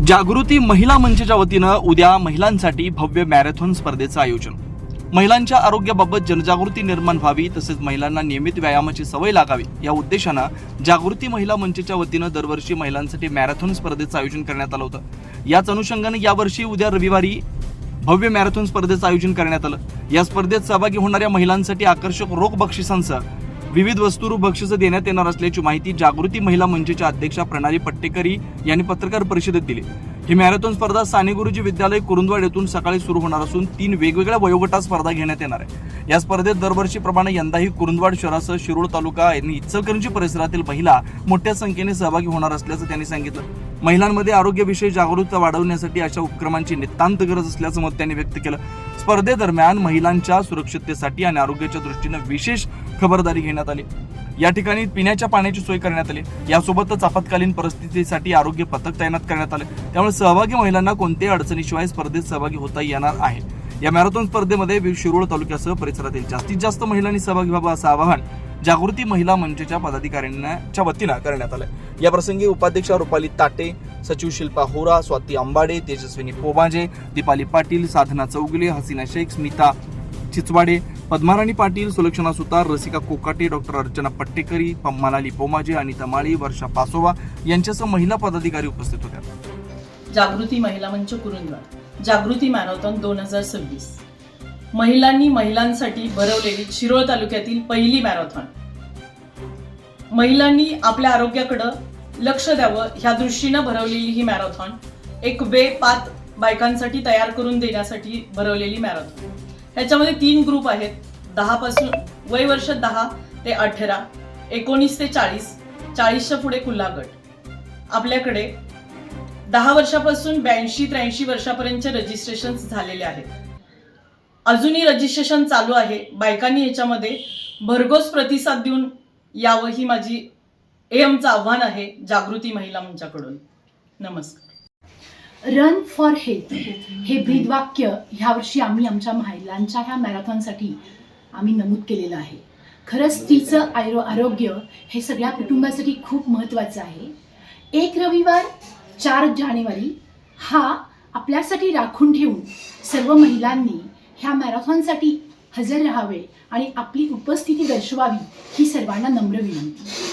जागृती महिला मंचच्या वतीनं उद्या महिलांसाठी भव्य मॅरेथॉन स्पर्धेचं आयोजन। महिलांच्या आरोग्याबाबत जनजागृती निर्माण व्हावी तसेच महिलांना नियमित व्यायामाची सवय लागावी या उद्देशानं जागृती महिला मंचच्या वतीनं दरवर्षी महिलांसाठी मॅरेथॉन स्पर्धेचं आयोजन करण्यात आलं होतं। याच अनुषंगाने यावर्षी उद्या रविवारी भव्य मॅरेथॉन स्पर्धेचं आयोजन करण्यात आलं। या स्पर्धेत सहभागी होणाऱ्या महिलांसाठी आकर्षक रोख बक्षिसांसह विविध वस्तुरूप बक्षिसं देण्यात येणार असल्याची माहिती जागृती महिला मंचच्या अध्यक्षा प्रणाली पट्टेकरी यांनी पत्रकार परिषदेत दिली। ही मॅरेथॉन स्पर्धा साने गुरुजी विद्यालय कुरुंदवाड येथून सकाळी सुरू होणार असून 3 वेगवेगळ्या वयोगटात स्पर्धा घेण्यात येणार आहे। या स्पर्धेत दरवर्षीप्रमाणे यंदाही कुरुंदवाड शहरासह शिरूर तालुका आणि इचलकरंजी परिसरातील महिला मोठ्या संख्येने सहभागी होणार असल्याचं त्यांनी सांगितलं। महिलांमध्ये आरोग्याविषयी जागरूकता वाढवण्यासाठी अशा उपक्रमांची नितांत गरज असल्याचं मत त्यांनी व्यक्त केलं। स्पर्धेदरम्यान महिलांच्या सुरक्षिततेसाठी आणि आरोग्याच्या दृष्टीने विशेष खबरदारी घेण्यात आली। या ठिकाणी पिण्याच्या पाण्याची सोय करण्यात आली। यासोबतच आपत्कालीन परिस्थितीसाठी आरोग्य पथक तैनात करण्यात आले। त्यामुळे सहभागी महिलांना कोणत्याही अडचणीशिवाय स्पर्धेत सहभागी होता येणार आहे। या मॅरेथॉन स्पर्धेमध्ये शिरूर तालुक्यासह परिसरातील जास्तीत जास्त महिलांनी सहभागी व्हावं असं आवाहन जागृती महिला मंचच्या पदाधिकाऱ्यांच्या वतीनं करण्यात आलं। या प्रसंगी उपाध्यक्षा रुपाली ताटे, सचिव शिल्पा होरा, स्वाती अंबाडे, तेजस्विनी पोबाजे, दीपाली पाटील, साधना चौगुले, हसीना शेख, स्मिता चिचवाडे, पद्माराणी पाटील, सुलक्षणा सुतार, रसिका कोकाटे, डॉक्टर अर्चना पट्टेकरी, मनाली पोमाजे, अनिता माळी, वर्षा पासोवा यांच्यासह महिला पदाधिकारी उपस्थित होत्या। जागृती महिला मंच कुरुंदवाड जागृती मॅरेथॉन 2026 महिलांनी महिलांसाठी भरवलेली शिरोळ तालुक्यातील पहिली मॅरेथॉन। महिलांनी आपल्या आरोग्याकडे लक्ष द्यावं ह्या दृष्टीनं भरवलेली ही मॅरेथॉन एक वे पाथ बायकांसाठी तयार करून देण्यासाठी भरवलेली मॅरेथॉन। ह्याच्यामध्ये 3 ग्रुप आहेत। 10 पासून वय वर्ष 10 ते 18, 19 ते 40, 40च्या पुढे खुला गट। आपल्याकडे 10 वर्षापासून 82-83 वर्षापर्यंतचे रजिस्ट्रेशन झालेले आहेत। अजूनही रजिस्ट्रेशन चालू आहे। बायकांनी याच्यामध्ये भरघोस प्रतिसाद देऊन यावं ही माझी आमचं आव्हान आहे जागृती महिला मंचाकडून। नमस्कार। रन फॉर हेल्थ हे ब्रीदवाक्य ह्यावर्षी आम्ही आमच्या महिलांच्या ह्या मॅरेथॉनसाठी आम्ही नमूद केलेलं आहे। खरंच स्त्रीचं आरोग्य हे सगळ्या कुटुंबासाठी खूप महत्त्वाचं आहे। 1 रविवार 4 जानेवारी हा आपल्यासाठी राखून ठेवून सर्व महिलांनी ह्या मॅरेथॉनसाठी हजर राहावे आणि आपली उपस्थिती दर्शवावी ही सर्वांना नम्र विनंती।